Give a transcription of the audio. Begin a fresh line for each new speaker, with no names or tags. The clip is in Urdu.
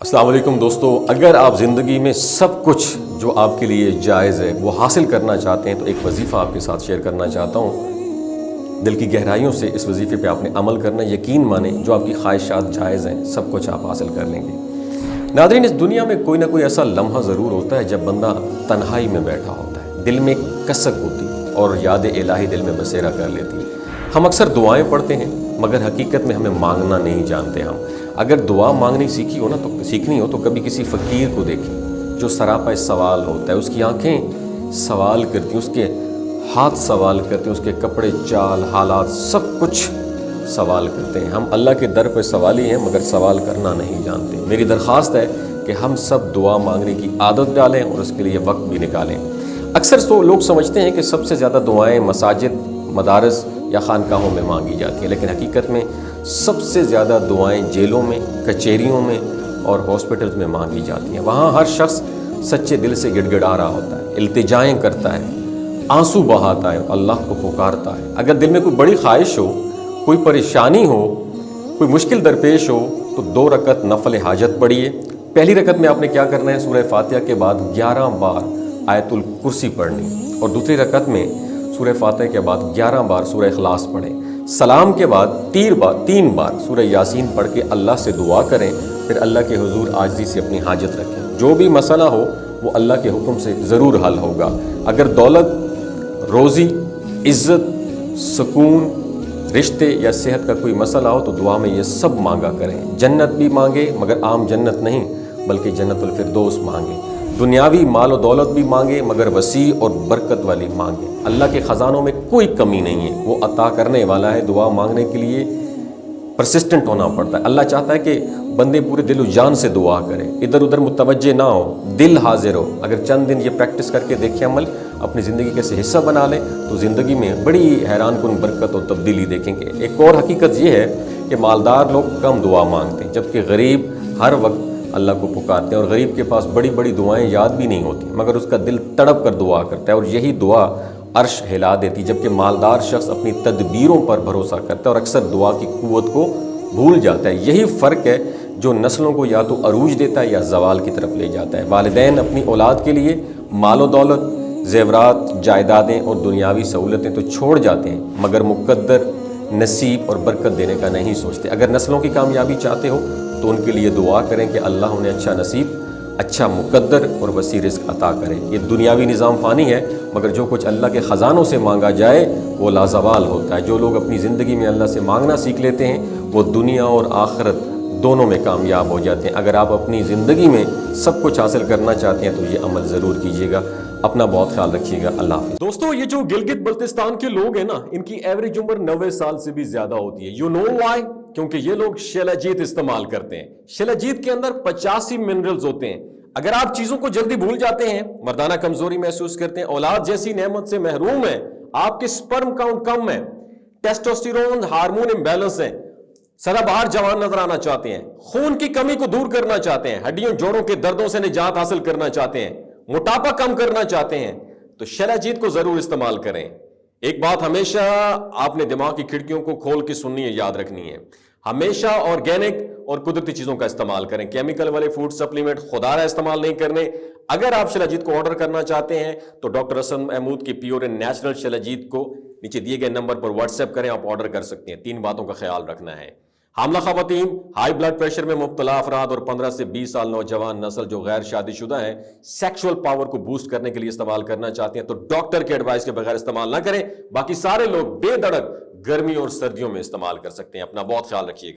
السلام علیکم دوستو، اگر آپ زندگی میں سب کچھ جو آپ کے لیے جائز ہے وہ حاصل کرنا چاہتے ہیں تو ایک وظیفہ آپ کے ساتھ شیئر کرنا چاہتا ہوں۔ دل کی گہرائیوں سے اس وظیفے پہ آپ نے عمل کرنا، یقین مانیں جو آپ کی خواہشات جائز ہیں سب کچھ آپ حاصل کر لیں گے۔ ناظرین، اس دنیا میں کوئی نہ کوئی ایسا لمحہ ضرور ہوتا ہے جب بندہ تنہائی میں بیٹھا ہوتا ہے، دل میں کسک ہوتی اور یاد الہی دل میں بسیرا کر لیتی ہے۔ ہم اکثر دعائیں پڑھتے ہیں مگر حقیقت میں ہمیں مانگنا نہیں جانتے۔ ہم اگر دعا مانگنی سیکھنی ہو تو کبھی کسی فقیر کو دیکھیں جو سراپا سوال ہوتا ہے، اس کی آنکھیں سوال کرتی ہیں، اس کے ہاتھ سوال کرتے ہیں، اس کے کپڑے، چال، حالات سب کچھ سوال کرتے ہیں۔ ہم اللہ کے در پہ سوالی ہیں مگر سوال کرنا نہیں جانتے۔ میری درخواست ہے کہ ہم سب دعا مانگنے کی عادت ڈالیں اور اس کے لیے وقت بھی نکالیں۔ اکثر لوگ سمجھتے ہیں کہ سب سے زیادہ دعائیں مساجد، مدارس یا خانقاہوں میں مانگی جاتی ہیں، لیکن حقیقت میں سب سے زیادہ دعائیں جیلوں میں، کچہریوں میں اور ہاسپٹلز میں مانگی جاتی ہیں۔ وہاں ہر شخص سچے دل سے گڑ گڑا رہا ہوتا ہے، التجائیں کرتا ہے، آنسو بہاتا ہے، اللہ کو پکارتا ہے۔ اگر دل میں کوئی بڑی خواہش ہو، کوئی پریشانی ہو، کوئی مشکل درپیش ہو تو 2 رکعت نفل حاجت پڑھیے۔ پہلی رکعت میں آپ نے کیا کرنا ہے؟ سورہ فاتحہ کے بعد 11 بار آیت الکرسی پڑھنی، اور دوسری رکعت میں سورہ فاتحہ کے بعد 11 بار سورہ اخلاص پڑھیں۔ سلام کے بعد 3 بار سورہ یاسین پڑھ کے اللہ سے دعا کریں، پھر اللہ کے حضور عاجزی سے اپنی حاجت رکھیں۔ جو بھی مسئلہ ہو وہ اللہ کے حکم سے ضرور حل ہوگا۔ اگر دولت، روزی، عزت، سکون، رشتے یا صحت کا کوئی مسئلہ ہو تو دعا میں یہ سب مانگا کریں۔ جنت بھی مانگے مگر عام جنت نہیں بلکہ جنت الفردوس مانگے۔ دنیاوی مال و دولت بھی مانگے مگر وسیع اور برکت والی مانگے۔ اللہ کے خزانوں میں کوئی کمی نہیں ہے، وہ عطا کرنے والا ہے۔ دعا مانگنے کے لیے پرسسٹنٹ ہونا پڑتا ہے۔ اللہ چاہتا ہے کہ بندے پورے دل و جان سے دعا کریں، ادھر ادھر متوجہ نہ ہو، دل حاضر ہو۔ اگر چند دن یہ پریکٹس کر کے دیکھیں، عمل اپنی زندگی کے سے حصہ بنا لیں تو زندگی میں بڑی حیران کن برکت اور تبدیلی دیکھیں گے۔ ایک اور حقیقت یہ ہے کہ مالدار لوگ کم دعا مانگتے ہیں جبکہ غریب ہر وقت اللہ کو پکارتے ہیں، اور غریب کے پاس بڑی بڑی دعائیں یاد بھی نہیں ہوتی مگر اس کا دل تڑپ کر دعا کرتا ہے اور یہی دعا عرش ہلا دیتی، جبکہ مالدار شخص اپنی تدبیروں پر بھروسہ کرتا ہے اور اکثر دعا کی قوت کو بھول جاتا ہے۔ یہی فرق ہے جو نسلوں کو یا تو عروج دیتا ہے یا زوال کی طرف لے جاتا ہے۔ والدین اپنی اولاد کے لیے مال و دولت، زیورات، جائیدادیں اور دنیاوی سہولتیں تو چھوڑ جاتے ہیں مگر مقدر، نصیب اور برکت دینے کا نہیں سوچتے۔ اگر نسلوں کی کامیابی چاہتے ہو تو ان کے لیے دعا کریں کہ اللہ انہیں اچھا نصیب، اچھا مقدر اور وسیع رزق عطا کرے۔ یہ دنیاوی نظام فانی ہے مگر جو کچھ اللہ کے خزانوں سے مانگا جائے وہ لازوال ہوتا ہے۔ جو لوگ اپنی زندگی میں اللہ سے مانگنا سیکھ لیتے ہیں وہ دنیا اور آخرت دونوں میں کامیاب ہو جاتے ہیں۔ اگر آپ اپنی زندگی میں سب کچھ حاصل کرنا چاہتے ہیں تو یہ عمل ضرور کیجیے گا۔ اپنا بہت خیال رکھیے گا۔ اللہ حافظ۔ دوستو، یہ جو گلگت بلتستان کے لوگ ہیں نا، ان کی ایوریج عمر 90 سال سے بھی زیادہ ہوتی ہے۔ You know why? کیونکہ یہ لوگ شیلاجیت استعمال کرتے ہیں۔ شیلاجیت کے اندر 85 منرلز ہوتے ہیں۔ اگر آپ چیزوں کو جلدی بھول جاتے ہیں، مردانہ کمزوری محسوس کرتے ہیں، اولاد جیسی نعمت سے محروم ہیں، آپ کے سپرم کاؤنٹ کم ہے، ٹیسٹوسٹیرون ہارمون امبیلنس ہے، سدا بہار جوان نظر آنا چاہتے ہیں، خون کی کمی کو دور کرنا چاہتے ہیں، ہڈیوں جوڑوں کے دردوں سے نجات حاصل کرنا چاہتے ہیں، موٹاپا کم کرنا چاہتے ہیں تو شیلاجیت کو ضرور استعمال کریں۔ ایک بات ہمیشہ آپ نے دماغ کی کھڑکیوں کو کھول کے سننی ہے، یاد رکھنی ہے، ہمیشہ آرگینک اور قدرتی چیزوں کا استعمال کریں۔ کیمیکل والے فوڈ سپلیمنٹ خدا رہا استعمال نہیں کرنے۔ اگر آپ شیلاجیت کو آرڈر کرنا چاہتے ہیں تو ڈاکٹر حسن محمود کی پیور اینڈ نیچرل شیلاجیت کو نیچے دیے گئے نمبر پر واٹس ایپ کریں، آپ آرڈر کر سکتے ہیں۔ 3 باتوں کا خیال رکھنا ہے: حاملہ خواتین، ہائی بلڈ پریشر میں مبتلا افراد اور 15 سے 20 سال نوجوان نسل جو غیر شادی شدہ ہیں، سیکشول پاور کو بوسٹ کرنے کے لیے استعمال کرنا چاہتے ہیں تو ڈاکٹر کے ایڈوائس کے بغیر استعمال نہ کریں۔ باقی سارے لوگ بے دھڑک گرمی اور سردیوں میں استعمال کر سکتے ہیں۔ اپنا بہت خیال رکھیے گا۔